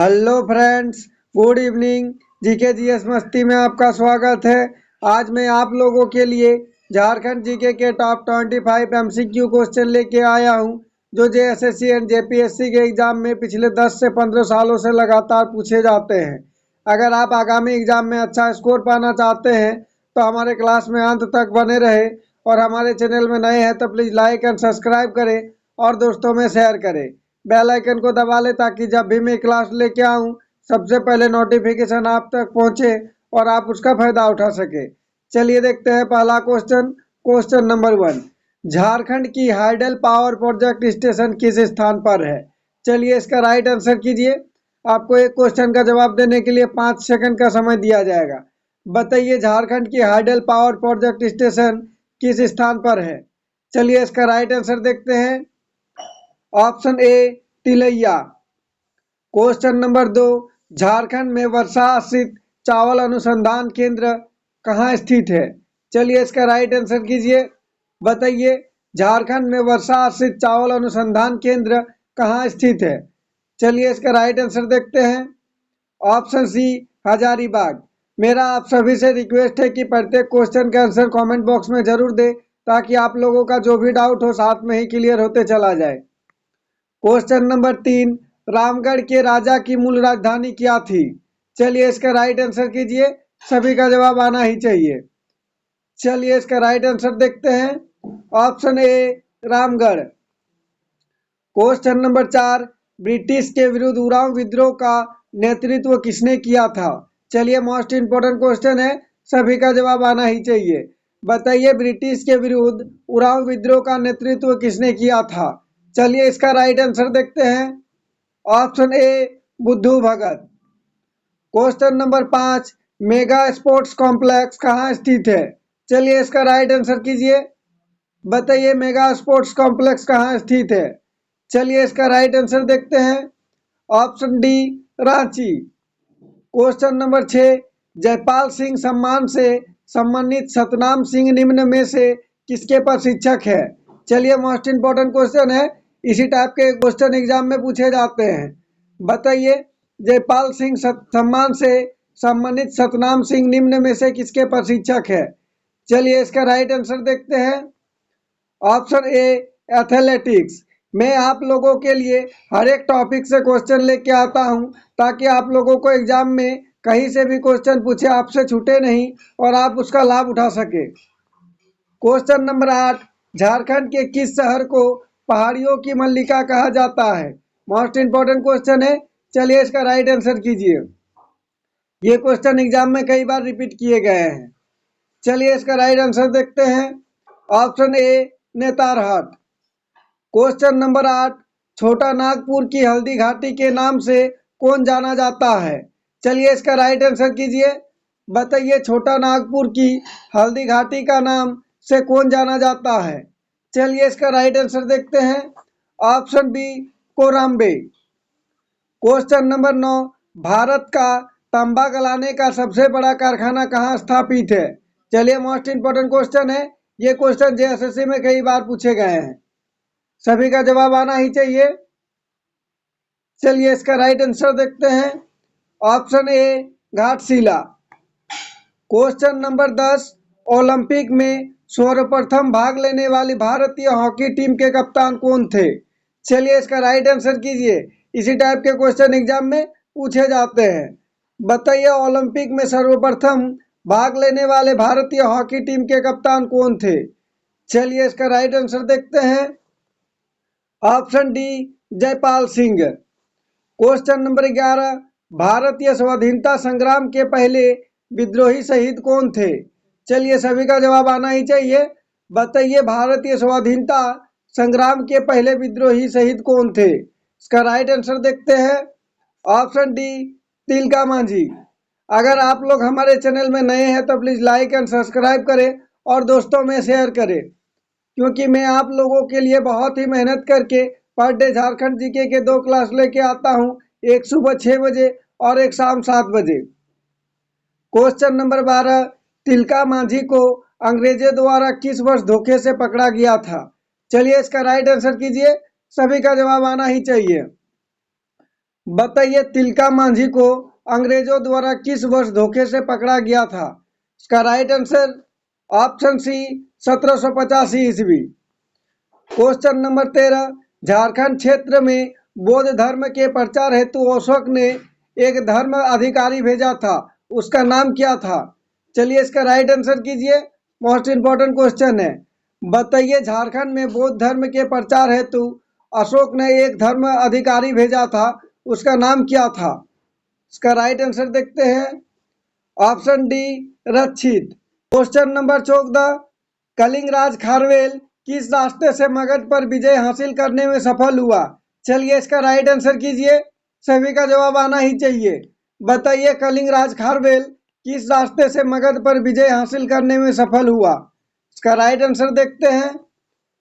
Hello friends, good evening. GK GS मस्ती में आपका स्वागत है। आज मैं आप लोगों के लिए झारखंड जीके के टॉप 25 एमसीक्यू क्वेश्चन लेके आया हूं, जो जेएसएससी एंड जेपीएससी के एग्जाम में पिछले 10 से 15 सालों से लगातार पूछे जाते हैं। अगर आप आगामी एग्जाम में अच्छा स्कोर पाना चाहते हैं तो हमारे क्लास में अंत तक बने रहे, और हमारे चैनल में नए हैं तो प्लीज़ लाइक एंड सब्सक्राइब करें और दोस्तों में शेयर करें। बेल आइकन को दबा ले ताकि जब भी मैं क्लास लेके आऊं सबसे पहले नोटिफिकेशन आप तक पहुंचे और आप उसका फायदा उठा सके। चलिए देखते हैं पहला क्वेश्चन। क्वेश्चन नंबर 1, झारखंड की हाइडल पावर प्रोजेक्ट स्टेशन किस स्थान पर है? चलिए इसका राइट आंसर कीजिए। आपको एक क्वेश्चन का जवाब देने के लिए 5 सेकंड का समय दिया जाएगा। बताइए झारखंड की हाइडल पावर प्रोजेक्ट स्टेशन किस स्थान पर है? चलिए इसका राइट आंसर देखते हैं। Option A Tilaiya. Question number 2, Jharkhand में वर्षा आश्रित चावल अनुसंधान केंद्र कहाँ स्थित है? चलिए इसका राइट आंसर कीजिए। बताइए झारखंड में वर्षा आश्रित चावल अनुसंधान केंद्र कहाँ स्थित है? चलिए इसका राइट आंसर देखते हैं। Option C Hazaribagh. मेरा आप सभी से रिक्वेस्ट है कि प्रत्येक क्वेश्चन का आंसर कमेंट बॉक्स में जरूर दे, ताकि आप लोगों का जो भी डाउट हो साथ में ही क्लियर होते चला जाए। क्वेश्चन नंबर 3, रामगढ़ के राजा की मूल राजधानी क्या थी? चलिए इसका राइट आंसर कीजिए। सभी का जवाब आना ही चाहिए। चलिए इसका राइट आंसर देखते हैं। ऑप्शन ए रामगढ़। क्वेश्चन नंबर 4, ब्रिटिश के विरुद्ध उरांव विद्रोह का नेतृत्व किसने किया था? चलिए मोस्ट इंपोर्टेंट क्वेश्चन है, सभी का जवाब आना ही चाहिए। बताइए ब्रिटिश के विरुद्ध उरांव विद्रोह का नेतृत्व किसने किया था? चलिए इसका राइट आंसर देखते हैं। Option A Budhu Bhagat. Question number 5, mega sports complex कहाँ स्थित है? चलिए इसका राइट आंसर कीजिए। बताइए मेगा स्पोर्ट्स कॉम्प्लेक्स कहाँ स्थित है? चलिए इसका राइट आंसर देखते हैं। Option D Ranchi. Question number 6, Jaipal Singh सम्मान से सम्मानित सतनाम सिंह निम्न में से किसके प्रशिक्षक है? चलिए मोस्ट इंपोर्टेंट क्वेश्चन है, इसी टाइप के क्वेश्चन एग्जाम में पूछे जाते हैं। बताइए जयपाल सिंह सम्मान से सम्मानित सतनाम सिंह निम्न में से किसके प्रशिक्षक है? चलिए इसका राइट आंसर देखते हैं। ऑप्शन ए एथलेटिक्स। मैं आप लोगों के लिए हर एक टॉपिक से क्वेश्चन लेके आता हूं, ताकि आप लोगों को एग्जाम में कहीं से भी क्वेश्चन पूछे आपसे छूटे नहीं और आप उसका लाभ उठा सके। क्वेश्चन नंबर 8, झारखंड के किस शहर को पहाड़ियों की मल्लिका कहा जाता है? मोस्ट इंपोर्टेंट क्वेश्चन है, चलिए इसका राइट आंसर कीजिए। ये क्वेश्चन एग्जाम में कई बार रिपीट किए गए हैं। चलिए इसका राइट आंसर देखते हैं। Option A Netarhat. Question number 8, Chota Nagpur की हल्दी घाटी के नाम से कौन जाना जाता है? चलिए इसका राइट आंसर कीजिए। बताइए छोटा नागपुर की हल्दी घाटी का नाम से कौन जाना जाता है? चलिए इसका राइट आंसर देखते हैं। Option B Korambe. Question number 9, Bharat का तांबा गलाने का सबसे बड़ा कारखाना कहाँ स्थापित है? चलिए मोस्ट इंपोर्टेंट क्वेश्चन है, ये क्वेश्चन जेएसएससी में कई बार पूछे गए हैं, सभी का जवाब आना ही चाहिए। चलिए इसका राइट आंसर देखते हैं। ऑप्शन ए घाटशिला। क्वेश्चन नंबर 10, ओलंपिक में सर्वप्रथम भाग लेने वाली भारतीय हॉकी टीम के कप्तान कौन थे? चलिए इसका राइट आंसर कीजिए। इसी टाइप के क्वेश्चन एग्जाम में पूछे जाते हैं। बताइए ओलंपिक में सर्वप्रथम भाग लेने वाले भारतीय हॉकी टीम के कप्तान कौन थे? चलिए इसका राइट आंसर देखते हैं। Option D Jaipal Singh. Question number 11, भारतीय स्वाधीनता संग्राम के पहले विद्रोही शहीद कौन थे? चलिए सभी का जवाब आना ही चाहिए। बताइए भारतीय स्वाधीनता संग्राम के पहले विद्रोही शहीद कौन थे? इसका राइट आंसर देखते हैं। Option D Tilka Manjhi. अगर आप लोग हमारे चैनल में नए हैं तो प्लीज़ लाइक एंड सब्सक्राइब करें और दोस्तों में शेयर करें, क्योंकि मैं आप लोगों के लिए बहुत ही मेहनत करके पर डे झारखंड जीके के 2 क्लास लेके आता हूं, एक सुबह 6 बजे और एक शाम 7 बजे। क्वेश्चन नंबर 12, तिलका मांझी को अंग्रेजों द्वारा किस वर्ष धोखे से पकड़ा गया था? चलिए इसका राइट आंसर कीजिए, सभी का जवाब आना ही चाहिए। बताइए तिलका मांझी को अंग्रेजों द्वारा किस वर्ष धोखे से पकड़ा गया था? इसका राइट आंसर ऑप्शन सी 1785 ईस्वी। क्वेश्चन नंबर 13, झारखंड क्षेत्र में बौद्ध धर्म के प्रचार हेतु अशोक ने एक धर्म अधिकारी भेजा था, उसका नाम क्या था? चलिए इसका राइट आंसर कीजिए, मोस्ट इंपॉर्टेंट क्वेश्चन है। बताइए झारखंड में बौद्ध धर्म के प्रचार हेतु अशोक ने एक धर्म अधिकारी भेजा था, उसका नाम क्या था? इसका राइट आंसर देखते हैं, ऑप्शन डी रक्षित। क्वेश्चन नंबर 14, कलिंगराज खारवेल किस रास्ते से मगध पर विजय हासिल करने में सफल हुआ? चलिए इसका राइट आंसर कीजिए, सभी का जवाब आना ही चाहिए। बताइए कलिंगराज खारवेल किस रास्ते से मगध पर विजय हासिल करने में सफल हुआ? इसका राइट आंसर देखते हैं,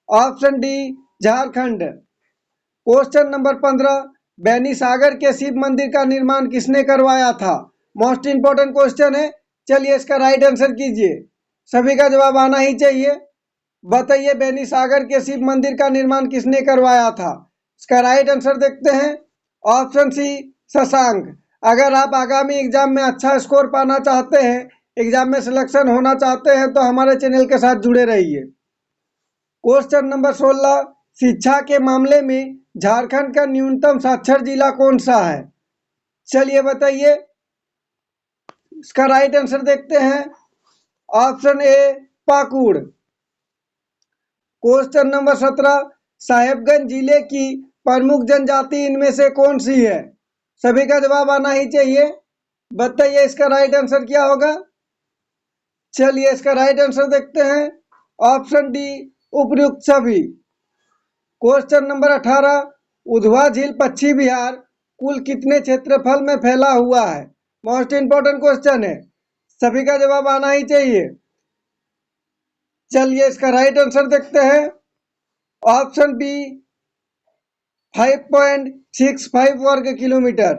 option D Jharkhand. Question number 15, बैनी सागर के शिव मंदिर का निर्माण किसने करवाया था? मोस्ट इंपॉर्टेंट क्वेश्चन है, चलिए इसका राइट आंसर कीजिए, सभी का जवाब आना ही चाहिए। बताइए बैनी सागर के शिव मंदिर का निर्माण किसने करवाया था? इसका राइट आंसर देखते हैं, ऑप्शन सी शशांक। अगर आप आगामी एग्जाम में अच्छा स्कोर पाना चाहते हैं, एग्जाम में सिलेक्शन होना चाहते हैं, तो हमारे चैनल के साथ जुड़े रहिए। क्वेश्चन नंबर 16, शिक्षा के मामले में झारखंड का न्यूनतम साक्षर जिला कौन सा है? चलिए बताइए, इसका राइट आंसर देखते हैं, ऑप्शन ए पाकुड़। क्वेश्चन नंबर 17, साहेबगंज जिले की प्रमुख जनजाति इनमें से कौन सी है? सभी का जवाब आना ही चाहिए। बताइए इसका राइट आंसर क्या होगा? चलिए इसका राइट आंसर देखते हैं, ऑप्शन डी उपयुक्त सभी। क्वेश्चन नंबर 18, उधवा झील पश्चिम बिहार कुल कितने क्षेत्रफल में फैला हुआ है? मोस्ट इंपॉर्टेंट क्वेश्चन है, सभी का जवाब आना ही चाहिए। चलिए इसका राइट आंसर देखते हैं, ऑप्शन बी 5.65 वर्ग किलोमीटर।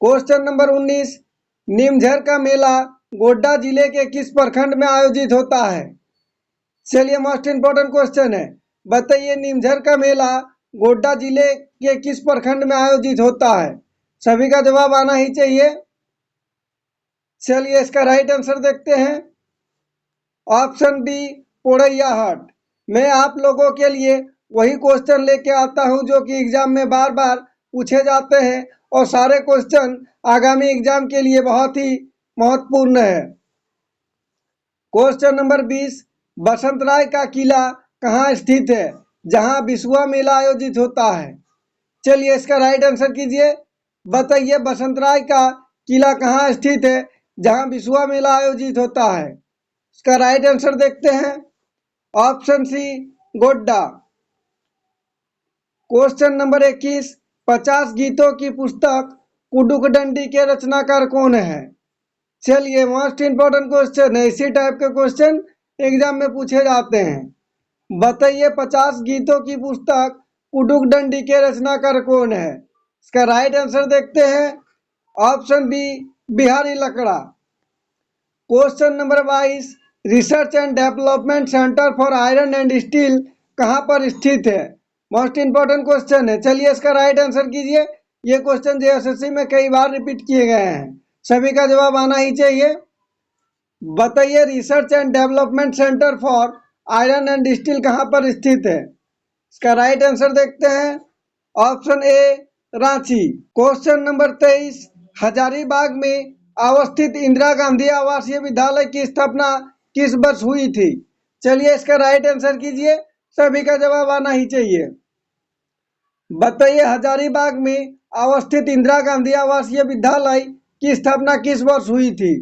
क्वेश्चन नंबर 19, नीमझर का मेला गोड्डा जिले के किस प्रखंड में आयोजित होता है? चलिए मोस्ट इंपॉर्टेंट क्वेश्चन है, बताइए नीमझर का मेला गोड्डा जिले के किस प्रखंड में आयोजित होता है? सभी का जवाब आना ही चाहिए। चलिए इसका राइट आंसर देखते हैं, ऑप्शन डी पोड़ैयाहाट। मैं आप लोगों के लिए वही क्वेश्चन लेके आता हूं जो कि एग्जाम में बार बार पूछे जाते हैं और सारे क्वेश्चन आगामी एग्जाम के लिए बहुत ही महत्वपूर्ण है। क्वेश्चन नंबर 20, बसंत राय का किला कहाँ स्थित है जहां बिसुआ मेला आयोजित होता है? चलिए इसका राइट आंसर कीजिए, बताइए बसंत राय का किला कहाँ स्थित है जहां बिसुआ मेला आयोजित होता है? इसका राइट आंसर देखते हैं, option C Godda. Question number 21, 50 गीतों की पुस्तक कुडुकडंडी के रचनाकार कौन है? चलिए मोस्ट इंपॉर्टेंट क्वेश्चन है, इसी टाइप के क्वेश्चन एग्जाम में पूछे जाते हैं। बताइए 50 गीतों की पुस्तक कुडुकडंडी के रचनाकार कौन है? इसका राइट आंसर देखते हैं, option B Bihari Lakra. Question number 22, research and development centre for iron and steel कहाँ पर स्थित है? मोस्ट इंपॉर्टेंट क्वेश्चन है, चलिए इसका राइट आंसर कीजिए। ये क्वेश्चन जेएसएससी में कई बार रिपीट किए गए हैं, सभी का जवाब आना ही चाहिए। बताइए research and development centre for iron and steel कहाँ पर स्थित है? इसका राइट आंसर देखते हैं, ऑप्शन ए रांची। क्वेश्चन नंबर 23, हजारीबाग में अवस्थित इंदिरा गांधी आवासीय विद्यालय की स्थापना किस वर्ष हुई थी? चलिए इसका राइट आंसर कीजिए, सभी का जवाब आना ही चाहिए। बताइए हजारीबाग में अवस्थित इंदिरा गांधी आवासीय विद्यालय की स्थापना किस वर्ष हुई थी?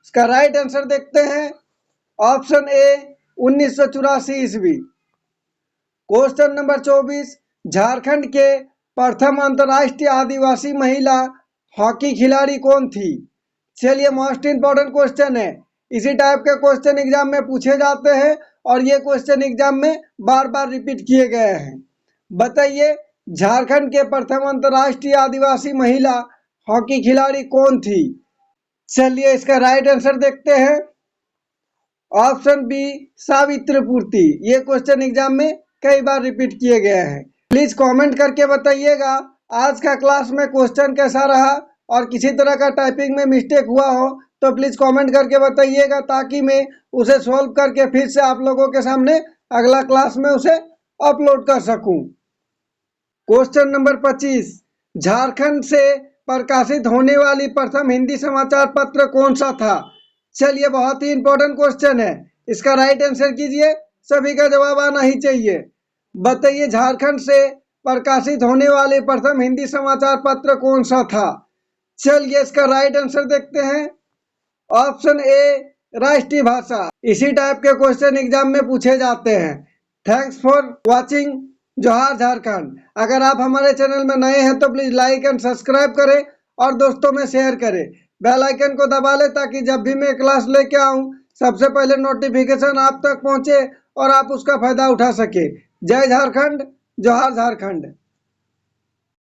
इसका राइट आंसर देखते हैं, ऑप्शन ए 1984 ईस्वी। क्वेश्चन नंबर 24, झारखंड के प्रथम अंतर्राष्ट्रीय आदिवासी महिला हॉकी खिलाड़ी कौन थी? चलिए मोस्ट इंपॉर्टेंट क्वेश्चन है, इसी टाइप के क्वेश्चन एग्जाम में पूछे जाते हैं और ये क्वेश्चन एग्जाम में बार बार रिपीट किए गए हैं। बताइए झारखंड के प्रथम अंतर्राष्ट्रीय आदिवासी महिला हॉकी खिलाड़ी कौन थी? चलिए इसका राइट आंसर देखते हैं, ऑप्शन बी सावित्री पूर्ति। ये क्वेश्चन एग्जाम में कई बार रिपीट किए गए हैं। प्लीज कमेंट करके बताइएगा आज का क्लास में क्वेश्चन कैसा रहा और किसी तरह का टाइपिंग में मिस्टेक हुआ हो तो प्लीज़ कमेंट करके बताइएगा, ताकि मैं उसे सॉल्व करके फिर से आप लोगों के सामने अगला क्लास में उसे अपलोड कर सकूं। क्वेश्चन नंबर 25, झारखंड से प्रकाशित होने वाली प्रथम हिंदी समाचार पत्र कौन सा था? चलिए, बहुत ही इंपॉर्टेंट क्वेश्चन है, इसका राइट आंसर कीजिए, सभी का जवाब आना ही चाहिए। बताइए, झारखंड से प्रकाशित होने वाले प्रथम हिंदी समाचार पत्र कौन सा था? चलिए, इसका राइट आंसर देखते हैं। ऑप्शन ए, राष्ट्रीय भाषा। इसी टाइप के क्वेश्चन एग्जाम में पूछे जाते हैं। Thanks for watching. जोहार झारखंड। अगर आप हमारे चैनल में नए हैं तो प्लीज लाइक एंड सब्सक्राइब करें और दोस्तों में शेयर करें। बेल आइकन को दबा लें ताकि जब भी मैं क्लास लेके आऊं सबसे पहले नोटिफिकेशन आप तक पहुंचे और आप उसका फायदा उठा सके। जय झारखंड, जोहार झारखंड।